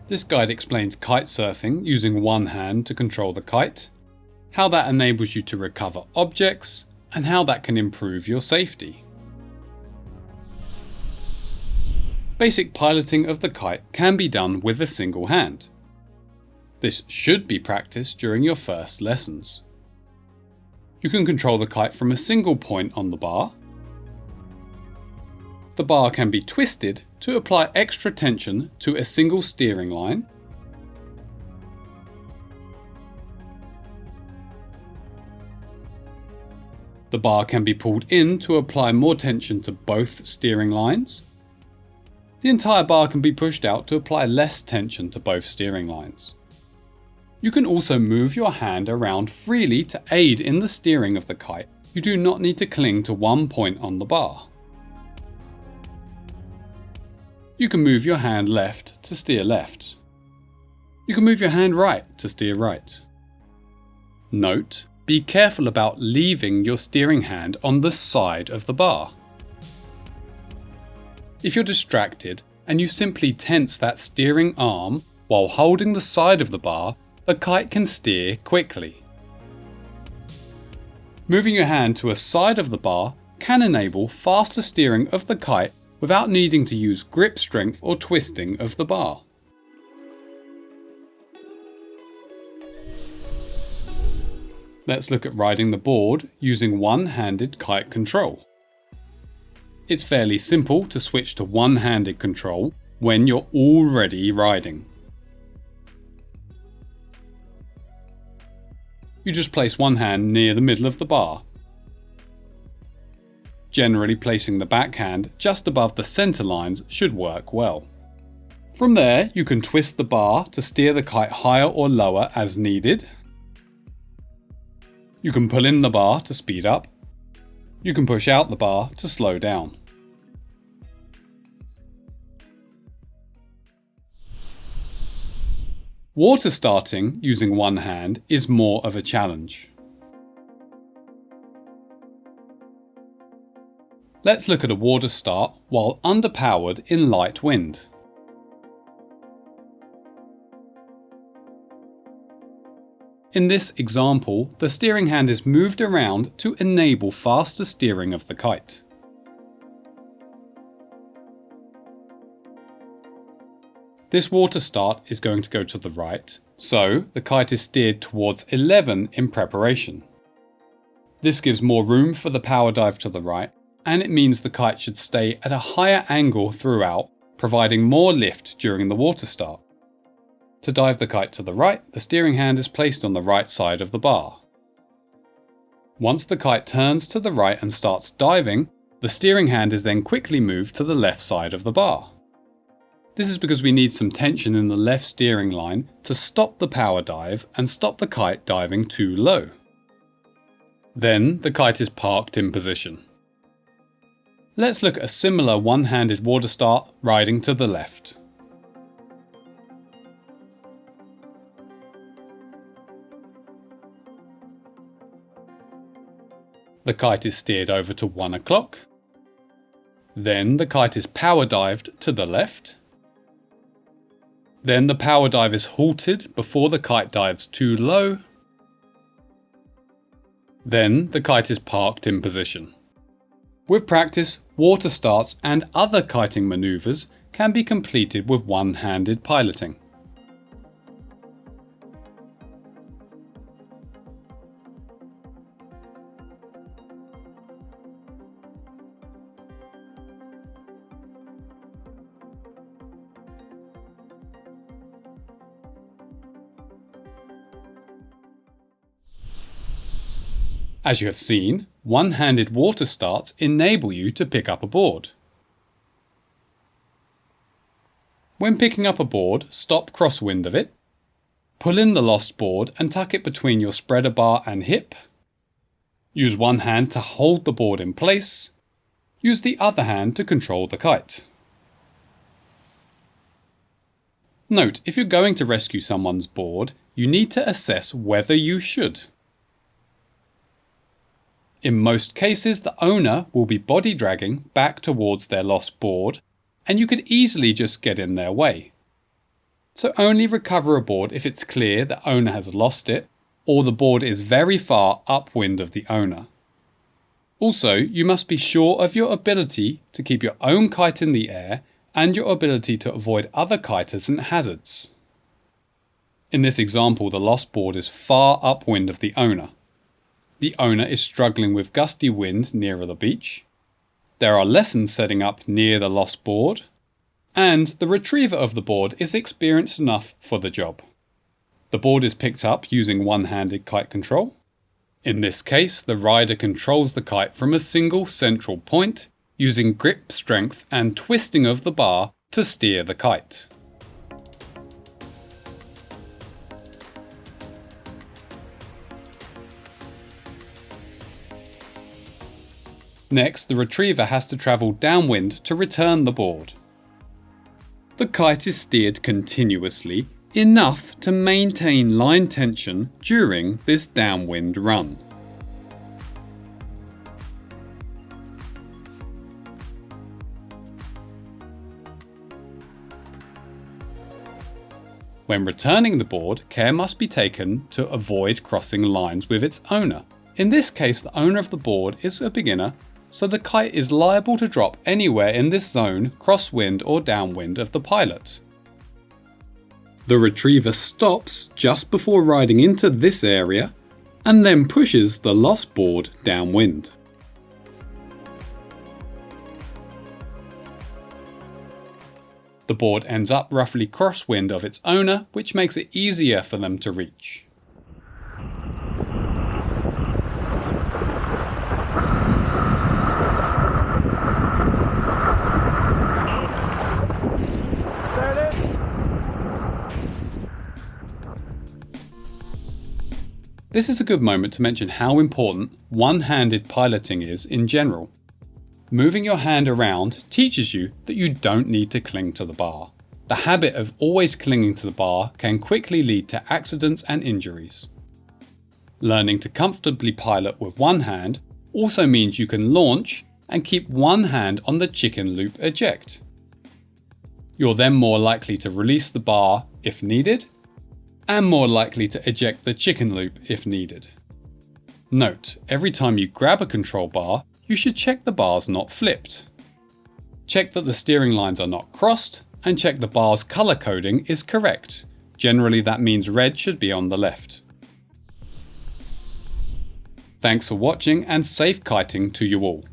This guide explains kitesurfing using one hand to control the kite, how that enables you to recover objects, and how that can improve your safety. Basic piloting of the kite can be done with a single hand. This should be practiced during your first lessons. You can control the kite from a single point on the bar. The bar can be twisted to apply extra tension to a single steering line. The bar can be pulled in to apply more tension to both steering lines. The entire bar can be pushed out to apply less tension to both steering lines. You can also move your hand around freely to aid in the steering of the kite. You do not need to cling to one point on the bar. You can move your hand left to steer left. You can move your hand right to steer right. Note, be careful about leaving your steering hand on the side of the bar. If you're distracted and you simply tense that steering arm while holding the side of the bar, the kite can steer quickly. Moving your hand to a side of the bar can enable faster steering of the kite without needing to use grip strength or twisting of the bar. Let's look at riding the board using one-handed kite control. It's fairly simple to switch to one-handed control when you're already riding. You just place one hand near the middle of the bar, generally placing the backhand just above the centre lines should work well. From there, you can twist the bar to steer the kite higher or lower as needed. You can pull in the bar to speed up. You can push out the bar to slow down. Water starting using one hand is more of a challenge. Let's look at a water start while underpowered in light wind. In this example, the steering hand is moved around to enable faster steering of the kite. This water start is going to go to the right, so the kite is steered towards 11 in preparation. This gives more room for the power dive to the right, and it means the kite should stay at a higher angle throughout, providing more lift during the water start. To dive the kite to the right, the steering hand is placed on the right side of the bar. Once the kite turns to the right and starts diving, the steering hand is then quickly moved to the left side of the bar. This is because we need some tension in the left steering line to stop the power dive and stop the kite diving too low. Then the kite is parked in position. Let's look at a similar one-handed water start riding to the left. The kite is steered over to 1 o'clock. Then the kite is power dived to the left. Then the power dive is halted before the kite dives too low. Then the kite is parked in position. With practice, water starts and other kiting maneuvers can be completed with one-handed piloting. As you have seen, one-handed water starts enable you to pick up a board. When picking up a board, stop crosswind of it. Pull in the lost board and tuck it between your spreader bar and hip. Use one hand to hold the board in place. Use the other hand to control the kite. Note, if you're going to rescue someone's board, you need to assess whether you should. In most cases, the owner will be body dragging back towards their lost board, and you could easily just get in their way. So only recover a board if it's clear the owner has lost it or the board is very far upwind of the owner. Also, you must be sure of your ability to keep your own kite in the air and your ability to avoid other kiters and hazards. In this example, the lost board is far upwind of the owner. The owner is struggling with gusty wind nearer the beach. There are lessons setting up near the lost board, and the retriever of the board is experienced enough for the job. The board is picked up using one-handed kite control. In this case, the rider controls the kite from a single central point, using grip strength and twisting of the bar to steer the kite. Next, the retriever has to travel downwind to return the board. The kite is steered continuously, enough to maintain line tension during this downwind run. When returning the board, care must be taken to avoid crossing lines with its owner. In this case, the owner of the board is a beginner, so the kite is liable to drop anywhere in this zone, crosswind or downwind of the pilot. The retriever stops just before riding into this area and then pushes the lost board downwind. The board ends up roughly crosswind of its owner, which makes it easier for them to reach. This is a good moment to mention how important one-handed piloting is in general. Moving your hand around teaches you that you don't need to cling to the bar. The habit of always clinging to the bar can quickly lead to accidents and injuries. Learning to comfortably pilot with one hand also means you can launch and keep one hand on the chicken loop eject. You're then more likely to release the bar if needed, and more likely to eject the chicken loop if needed. Note, every time you grab a control bar, you should check the bar's not flipped. Check that the steering lines are not crossed, and check the bar's colour coding is correct. Generally that means red should be on the left. Thanks for watching and safe kiting to you all.